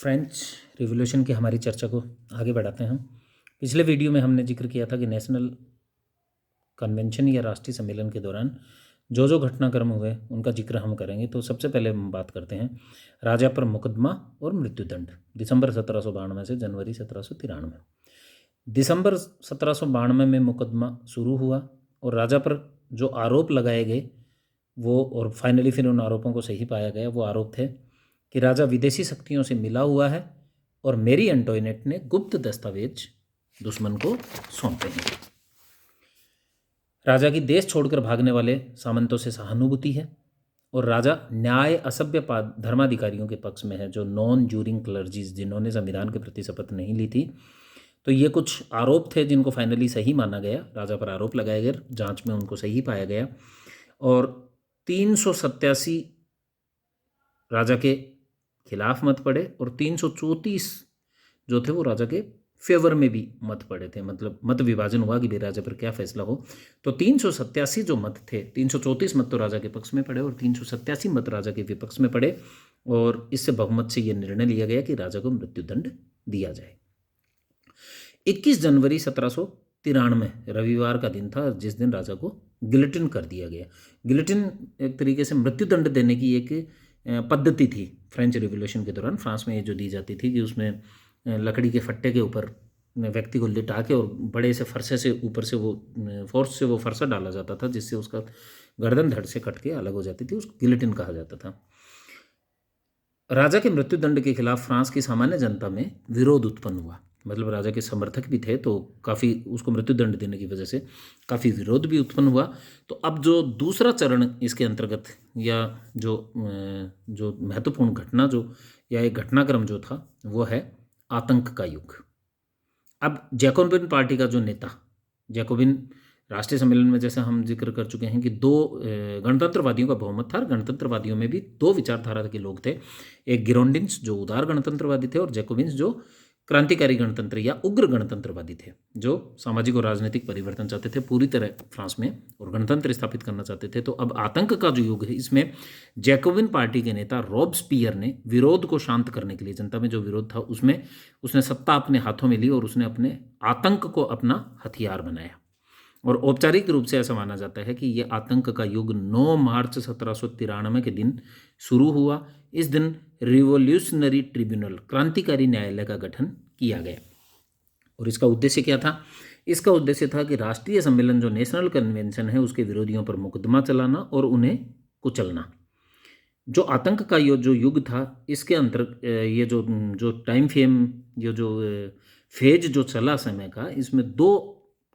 French revolution की हमारी चर्चा को आगे बढ़ाते हैं। पिछले वीडियो में हमने जिक्र किया था कि नेशनल कन्वेंशन या राष्ट्रीय सम्मेलन के दौरान जो जो घटनाक्रम हुए उनका जिक्र हम करेंगे। तो सबसे पहले हम बात करते हैं राजा पर मुकदमा और मृत्युदंड, दिसंबर 1792 से जनवरी 1793। दिसंबर 1792 में मुकदमा शुरू हुआ और राजा पर जो आरोप लगाए गए वो, और फाइनली फिर उन आरोपों को सही पाया गया, वो आरोप थे कि राजा विदेशी शक्तियों से मिला हुआ है और मेरी एंटोइनेट ने गुप्त दस्तावेज दुश्मन को सौंपे हैं। राजा की देश छोड़कर भागने वाले सामंतों से सहानुभूति है और राजा न्याय असभ्य धर्माधिकारियों के पक्ष में है, जो नॉन जूरिंग क्लर्जीज, जिन्होंने संविधान के प्रति शपथ नहीं ली थी। तो ये कुछ आरोप थे जिनको फाइनली सही माना गया, राजा पर आरोप लगाए गए, जांच में उनको सही पाया गया और 387 राजा के खिलाफ मत पड़े और 334 जो थे वो राजा के फेवर में भी मत पड़े थे। मतलब मत विभाजन हुआ कि भाई राजा पर क्या फैसला हो। तो 387 जो मत थे, 334 मत तो राजा के पक्ष में पड़े और 387 मत राजा के विपक्ष में पड़े और इससे बहुमत से यह निर्णय लिया गया कि राजा को मृत्युदंड दिया जाए। 21 जनवरी 1793 रविवार का दिन था जिस दिन राजा को गिलोटिन कर दिया गया। गिलोटिन एक तरीके से मृत्युदंड देने की एक पद्धति थी फ्रेंच रिवॉल्यूशन के दौरान। फ्रांस में ये जो दी जाती थी कि उसमें लकड़ी के फट्टे के ऊपर व्यक्ति को लिटा के और बड़े से फरसे से ऊपर से वो फोर्स से वो फरसा डाला जाता था, जिससे उसका गर्दन धड़ से कट के अलग हो जाती थी। उसको गिलोटिन कहा जाता था। राजा के मृत्युदंड के खिलाफ फ्रांस की सामान्य जनता में विरोध उत्पन्न हुआ। मतलब राजा के समर्थक भी थे, तो काफ़ी उसको मृत्युदंड देने की वजह से काफ़ी विरोध भी उत्पन्न हुआ। तो अब जो दूसरा चरण इसके अंतर्गत या जो महत्वपूर्ण घटना जो या एक घटनाक्रम जो था वो है आतंक का युग। अब जैकोबिन पार्टी का जो नेता, जैकोबिन राष्ट्रीय सम्मेलन में जैसे हम जिक्र कर चुके हैं कि दो गणतंत्रवादियों का बहुमत था। गणतंत्रवादियों में भी दो विचारधारा के लोग थे, एक गिरोंडिन्स जो उदार गणतंत्रवादी थे और जैकोबिन्स जो क्रांतिकारी गणतंत्र या उग्र गणतंत्रवादी थे, जो सामाजिक और राजनीतिक परिवर्तन चाहते थे पूरी तरह फ्रांस में और गणतंत्र स्थापित करना चाहते थे। तो अब आतंक का जो युग है, इसमें जैकोबिन पार्टी के नेता रॉब्सपियर ने विरोध को शांत करने के लिए, जनता में जो विरोध था उसमें उसने सत्ता अपने हाथों में ली और उसने अपने आतंक को अपना हथियार बनाया। और औपचारिक रूप से ऐसा माना जाता है कि ये आतंक का युग 9 मार्च 1793 के दिन शुरू हुआ। इस दिन रिवोल्यूशनरी ट्रिब्यूनल, क्रांतिकारी न्यायालय का गठन किया गया और इसका उद्देश्य क्या था? इसका उद्देश्य था कि राष्ट्रीय सम्मेलन जो नेशनल कन्वेंशन है उसके विरोधियों पर मुकदमा चलाना और उन्हें कुचलना। जो आतंक का जो युग था, इसके अंतर ये जो टाइम फ्रेम, ये जो फेज जो चला समय का, इसमें 2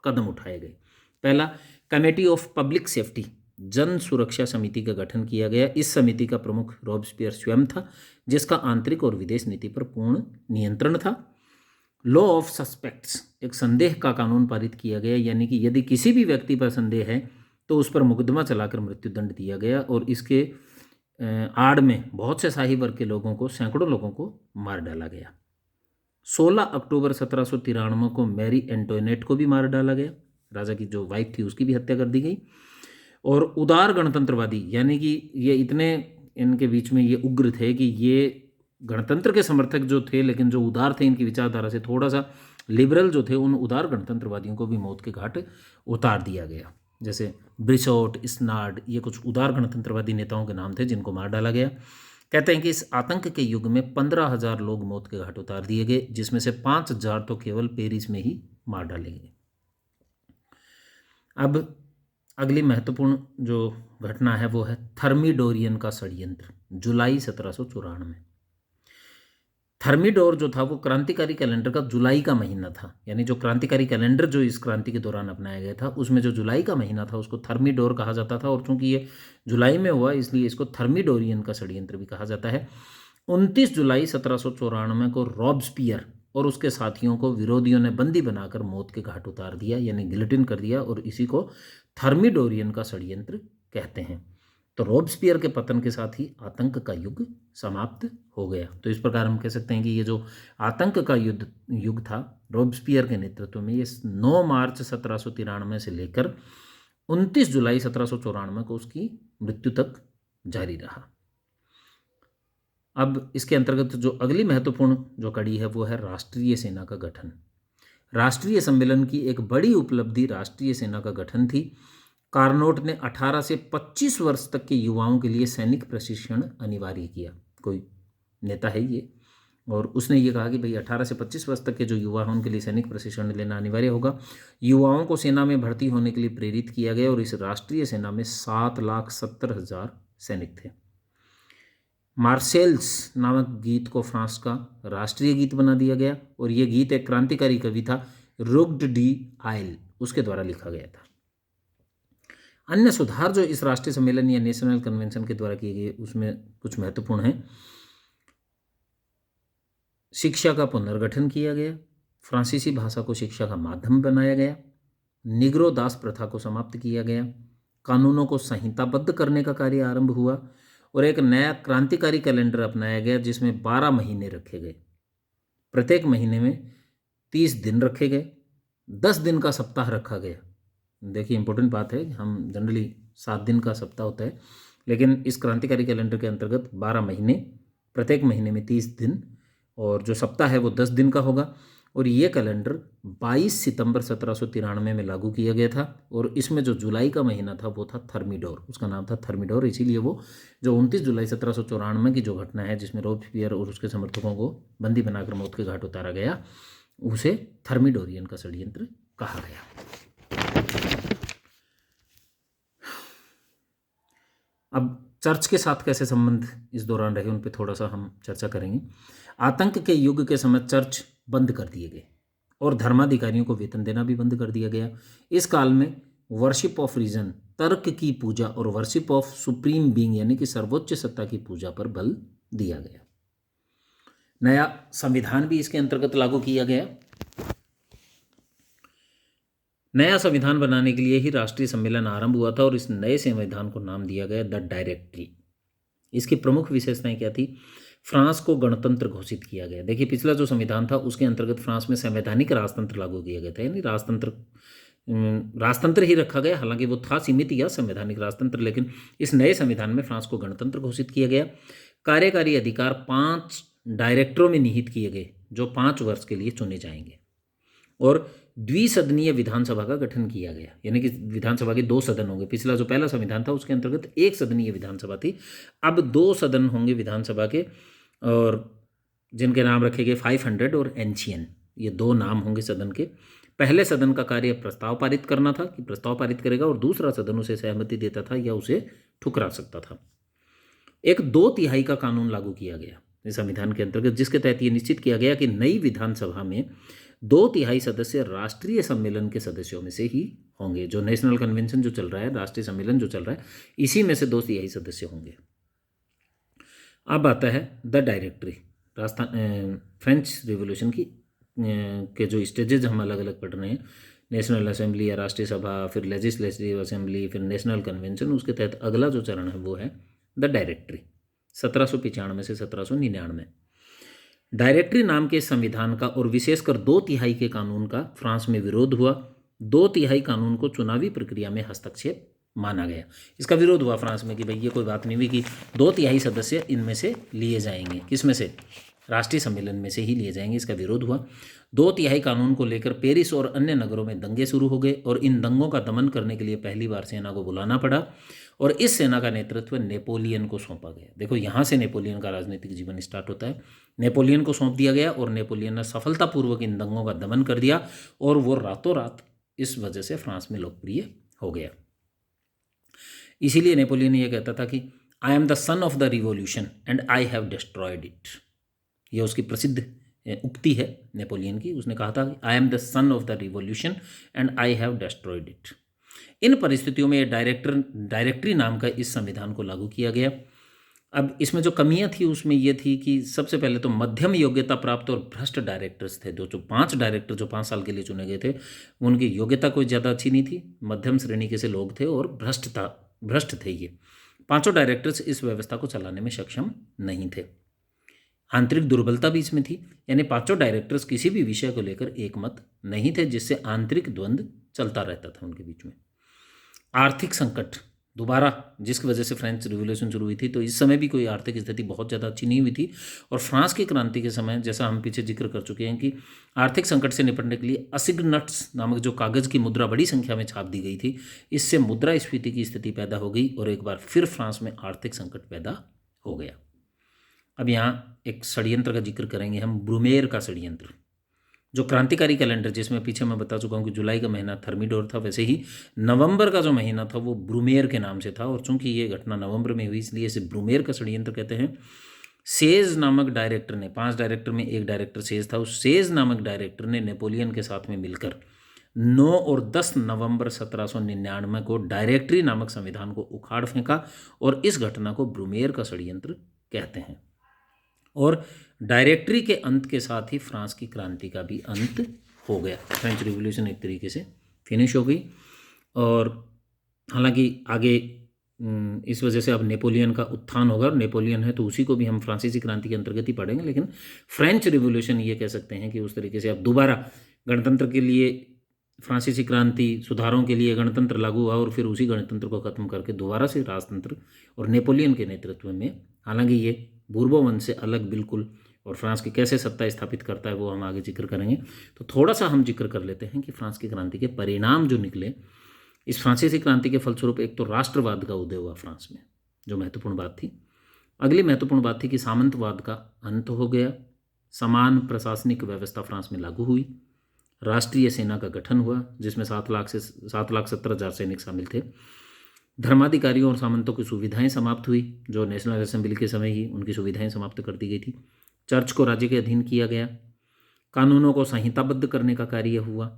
कदम उठाए गए। पहला, कमेटी ऑफ पब्लिक सेफ्टी, जन सुरक्षा समिति का गठन किया गया। इस समिति का प्रमुख रॉब्सपियर स्वयं था, जिसका आंतरिक और विदेश नीति पर पूर्ण नियंत्रण था। लॉ ऑफ सस्पेक्ट्स, एक संदेह का कानून पारित किया गया, यानी कि यदि किसी भी व्यक्ति पर संदेह है तो उस पर मुकदमा चलाकर मृत्युदंड दिया गया और इसके आड़ में बहुत से शाही वर्ग के लोगों को, सैकड़ों लोगों को मार डाला गया। 16 अक्टूबर 1793 को मैरी एंटोइनेट को भी मार डाला गया। राजा की जो वाइफ थी उसकी भी हत्या कर दी गई। और उदार गणतंत्रवादी, यानी कि ये इतने इनके बीच में ये उग्र थे कि ये गणतंत्र के समर्थक जो थे, लेकिन जो उदार थे, इनकी विचारधारा से थोड़ा सा लिबरल जो थे, उन उदार गणतंत्रवादियों को भी मौत के घाट उतार दिया गया। जैसे ब्रिशोट, स्नार्ड, ये कुछ उदार गणतंत्रवादी नेताओं के नाम थे जिनको मार डाला गया। कहते हैं कि इस आतंक के युग में 15,000 लोग मौत के घाट उतार दिए गए, जिसमें से 5,000 तो केवल पेरिस में ही मार डाले गए। अब अगली महत्वपूर्ण जो घटना है वो है थर्मिडोरियन का षड्यंत्र, जुलाई 1794। थर्मिडोर जो था वो क्रांतिकारी कैलेंडर का जुलाई का महीना था, यानी जो क्रांतिकारी कैलेंडर जो इस क्रांति के दौरान अपनाया गया था उसमें जो जुलाई का महीना था उसको थर्मिडोर कहा जाता था। और चूंकि ये जुलाई में हुआ इसलिए इसको थर्मिडोरियन का षड्यंत्र भी कहा जाता है। 29 जुलाई 1794 को रॉब्सपियर और उसके साथियों को विरोधियों ने बंदी बनाकर मौत के घाट उतार दिया, यानी गिलोटिन कर दिया, और इसी को थर्मिडोरियन का षड्यंत्र कहते हैं। तो रॉब्सपियर के पतन के साथ ही आतंक का युग समाप्त हो गया। तो इस प्रकार हम कह सकते हैं कि ये जो आतंक का युग था रॉब्सपियर के नेतृत्व में, ये 9 मार्च 1793 से लेकर 29 जुलाई 1794 को उसकी मृत्यु तक जारी रहा। अब इसके अंतर्गत जो अगली महत्वपूर्ण जो कड़ी है वो है राष्ट्रीय सेना का गठन। राष्ट्रीय सम्मेलन की एक बड़ी उपलब्धि राष्ट्रीय सेना का गठन थी। कार्नोट ने 18 से 25 वर्ष तक के युवाओं के लिए सैनिक प्रशिक्षण अनिवार्य किया। कोई नेता है ये, और उसने ये कहा कि भाई 18 से 25 वर्ष तक के जो युवा हैं उनके लिए सैनिक प्रशिक्षण लेना अनिवार्य होगा। युवाओं को सेना में भर्ती होने के लिए प्रेरित किया गया और इस राष्ट्रीय सेना में 7,70,000 सैनिक थे। मार्सेल्स नामक गीत को फ्रांस का राष्ट्रीय गीत बना दिया गया और ये गीत एक क्रांतिकारी कवि था रुग्ड डी आयल, उसके द्वारा लिखा गया था। अन्य सुधार जो इस राष्ट्रीय सम्मेलन या नेशनल कन्वेंशन के द्वारा किए गए उसमें कुछ महत्वपूर्ण हैं। शिक्षा का पुनर्गठन किया गया, फ्रांसीसी भाषा को शिक्षा का माध्यम बनाया गया, निग्रो दास प्रथा को समाप्त किया गया, कानूनों को संहिताबद्ध करने का कार्य आरंभ हुआ और एक नया क्रांतिकारी कैलेंडर अपनाया गया जिसमें 12 महीने रखे गए। प्रत्येक महीने में 30 दिन रखे गए, 10 दिन का सप्ताह रखा गया। देखिए इंपॉर्टेंट बात है, हम जनरली 7 दिन का सप्ताह होता है, लेकिन इस क्रांतिकारी कैलेंडर के अंतर्गत 12 महीने, प्रत्येक महीने में 30 दिन और जो सप्ताह है वो 10 दिन का होगा। और ये कैलेंडर 22 सितंबर 1793 में लागू किया गया था और इसमें जो जुलाई का महीना था वो था थर्मिडोर, उसका नाम था थर्मिडोर। इसीलिए वो जो 29 जुलाई 1794 की जो घटना है जिसमें रोबेस्पियर और उसके समर्थकों को बंदी बनाकर मौत के घाट उतारा गया, उसे थर्मिडोरियन का षड्यंत्र कहा गया। अब चर्च के साथ कैसे संबंध इस दौरान रहे उन पर थोड़ा सा हम चर्चा करेंगे। आतंक के युग के समय चर्च बंद कर दिए गए और धर्माधिकारियों को वेतन देना भी बंद कर दिया गया। इस काल में वर्शिप ऑफ रीजन, तर्क की पूजा और वर्शिप ऑफ सुप्रीम बीइंग यानी कि सर्वोच्च सत्ता की पूजा पर बल दिया गया। नया संविधान भी इसके अंतर्गत लागू किया गया। नया संविधान बनाने के लिए ही राष्ट्रीय सम्मेलन आरंभ हुआ था और इस नए संविधान को नाम दिया गया द डायरेक्टरी। इसकी प्रमुख विशेषताएं क्या थी? फ्रांस को गणतंत्र घोषित किया गया। देखिए पिछला जो संविधान था उसके अंतर्गत फ्रांस में संवैधानिक राजतंत्र लागू किया गया था, यानी राजतंत्र ही रखा गया, हालांकि वो था सीमित या संवैधानिक राजतंत्र, लेकिन इस नए संविधान में फ्रांस को गणतंत्र घोषित किया गया। कार्यकारी अधिकार 5 डायरेक्टरों में निहित किए गए जो 5 वर्ष के लिए चुने जाएंगे और द्विसदनीय विधानसभा का गठन किया गया, यानी कि विधानसभा के 2 सदन होंगे। पिछला जो पहला संविधान था उसके अंतर्गत 1 सदनीय विधानसभा थी, अब 2 सदन होंगे विधानसभा के और जिनके नाम रखे गए 500 और एंशियन, ये 2 नाम होंगे सदन के। पहले सदन का कार्य प्रस्ताव पारित करना था कि प्रस्ताव पारित करेगा और दूसरा सदन उसे सहमति देता था या उसे ठुकरा सकता था। एक 2/3 का कानून लागू किया गया इस संविधान के अंतर्गत, जिसके तहत ये निश्चित किया गया कि नई विधानसभा में 2/3 सदस्य राष्ट्रीय सम्मेलन के सदस्यों में से ही होंगे। जो नेशनल कन्वेंशन जो चल रहा है, राष्ट्रीय सम्मेलन जो चल रहा है, इसी में से 2/3 सदस्य होंगे। अब आता है द डायरेक्टरी। फ्रेंच रिवॉल्यूशन की के जो स्टेजेज हम अलग अलग पढ़ रहे हैं, नेशनल असेंबली या राष्ट्रीय सभा, फिर लेजिस्लेटिव असेंबली, फिर नेशनल कन्वेंशन, उसके तहत अगला जो चरण है वो है द डायरेक्टरी 1795 से 1799। डायरेक्टरी नाम के संविधान का और विशेषकर 2/3 के कानून का फ्रांस में विरोध हुआ। 2/3 कानून को चुनावी प्रक्रिया में हस्तक्षेप माना गया। इसका विरोध हुआ फ्रांस में कि भाई ये कोई बात नहीं हुई कि 2/3 सदस्य इनमें से लिए जाएंगे। किस में से? राष्ट्रीय सम्मेलन में से ही लिए जाएंगे। इसका विरोध हुआ। 2/3 कानून को लेकर पेरिस और अन्य नगरों में दंगे शुरू हो गए और इन दंगों का दमन करने के लिए पहली बार सेना को बुलाना पड़ा और इस सेना का नेतृत्व नेपोलियन को सौंपा गया। देखो यहाँ से नेपोलियन का राजनीतिक जीवन स्टार्ट होता है। नेपोलियन को सौंप दिया गया और नेपोलियन ने सफलतापूर्वक इन दंगों का दमन कर दिया और वो रातों रात इस वजह से फ्रांस में लोकप्रिय हो गया। इसीलिए नेपोलियन ये कहता था कि आई am the son of the revolution and I have destroyed it. ये उसकी प्रसिद्ध उक्ति है नेपोलियन की। उसने कहा था I am the son of the revolution and I have destroyed it. इन परिस्थितियों में डायरेक्टरी नाम का इस संविधान को लागू किया गया। अब इसमें जो कमियां थी उसमें यह थी कि सबसे पहले तो मध्यम योग्यता प्राप्त और भ्रष्ट डायरेक्टर्स थे। जो 5 डायरेक्टर जो 5 साल के लिए चुने गए थे उनकी योग्यता कोई ज़्यादा अच्छी नहीं थी, मध्यम श्रेणी के से लोग थे और भ्रष्ट थे। ये 5 डायरेक्टर्स इस व्यवस्था को चलाने में सक्षम नहीं थे। आंतरिक दुर्बलता भी इसमें थी, यानी 5 डायरेक्टर्स किसी भी विषय को लेकर एक मत नहीं थे, जिससे आंतरिक द्वंद्व चलता रहता था उनके बीच में। आर्थिक संकट दोबारा, जिसकी वजह से फ्रेंच रिवॉल्यूशन शुरू हुई थी। तो इस समय भी कोई आर्थिक स्थिति बहुत ज़्यादा अच्छी नहीं हुई थी। और फ्रांस की क्रांति के समय, जैसा हम पीछे जिक्र कर चुके हैं, कि आर्थिक संकट से निपटने के लिए असिग्नट्स नामक जो कागज़ की मुद्रा बड़ी संख्या में छाप दी गई थी, इससे मुद्रास्फीति की स्थिति पैदा हो गई और एक बार फिर फ्रांस में आर्थिक संकट पैदा हो गया। अब यहाँ एक षड्यंत्र का जिक्र करेंगे हम, ब्रूमेर का षड्यंत्र। जो क्रांतिकारी कैलेंडर, जिसमें पीछे मैं बता चुका हूँ कि जुलाई का महीना थर्मिडोर था, वैसे ही नवंबर का जो महीना था वो ब्रूमेर के नाम से था। और चूंकि ये घटना नवंबर में हुई, इसलिए इसे ब्रूमेर का षड्यंत्र कहते हैं। सेज नामक डायरेक्टर ने, 5 डायरेक्टर में एक डायरेक्टर सेज था, उस सेज नामक डायरेक्टर ने नेपोलियन के साथ में मिलकर 9 और 10 नवंबर 1799 को डायरेक्टरी नामक संविधान को उखाड़ फेंका। और इस घटना को ब्रूमेर का षड्यंत्र कहते हैं। और डायरेक्टरी के अंत के साथ ही फ्रांस की क्रांति का भी अंत हो गया। फ्रेंच रिवॉल्यूशन एक तरीके से फिनिश हो गई। और हालांकि आगे इस वजह से अब नेपोलियन का उत्थान होगा, और नेपोलियन है तो उसी को भी हम फ्रांसीसी क्रांति के अंतर्गत ही पढ़ेंगे। लेकिन फ्रेंच रिवॉल्यूशन ये कह सकते हैं कि उस तरीके से अब दोबारा गणतंत्र के लिए फ्रांसीसी क्रांति, सुधारों के लिए गणतंत्र लागू हुआ, और फिर उसी गणतंत्र को खत्म करके दोबारा से राजतंत्र और नेपोलियन के नेतृत्व में, हालांकि ये बूर्बों वंश से अलग बिल्कुल, और फ्रांस की कैसे सत्ता स्थापित करता है वो हम आगे जिक्र करेंगे। तो थोड़ा सा हम जिक्र कर लेते हैं कि फ्रांस की क्रांति के परिणाम जो निकले। इस फ्रांसीसी क्रांति के फलस्वरूप एक तो राष्ट्रवाद का उदय हुआ फ्रांस में, जो महत्वपूर्ण बात थी। अगली महत्वपूर्ण बात थी कि सामंतवाद का अंत हो गया। समान प्रशासनिक व्यवस्था फ्रांस में लागू हुई। राष्ट्रीय सेना का गठन हुआ, जिसमें 7,70,000 सैनिक शामिल थे। धर्माधिकारियों और सामंतों की सुविधाएं समाप्त हुई, जो नेशनल असेंबली के समय ही उनकी सुविधाएं समाप्त कर दी गई थी। चर्च को राज्य के अधीन किया गया। कानूनों को संहिताबद्ध करने का कार्य हुआ।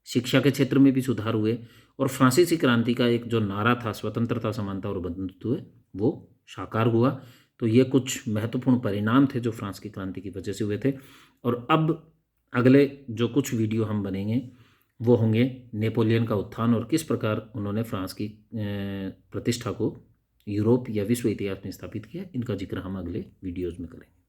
शिक्षा के क्षेत्र में भी सुधार हुए। और फ्रांसीसी क्रांति का एक जो नारा था, स्वतंत्रता, समानता और बंधुत्व, वो साकार हुआ। तो ये कुछ महत्वपूर्ण परिणाम थे जो फ्रांस की क्रांति की वजह से हुए थे। और अब अगले जो कुछ वीडियो हम बनेंगे वो होंगे नेपोलियन का उत्थान और किस प्रकार उन्होंने फ्रांस की प्रतिष्ठा को यूरोप या विश्व इतिहास में स्थापित किया। इनका जिक्र हम अगले वीडियोज़ में करेंगे।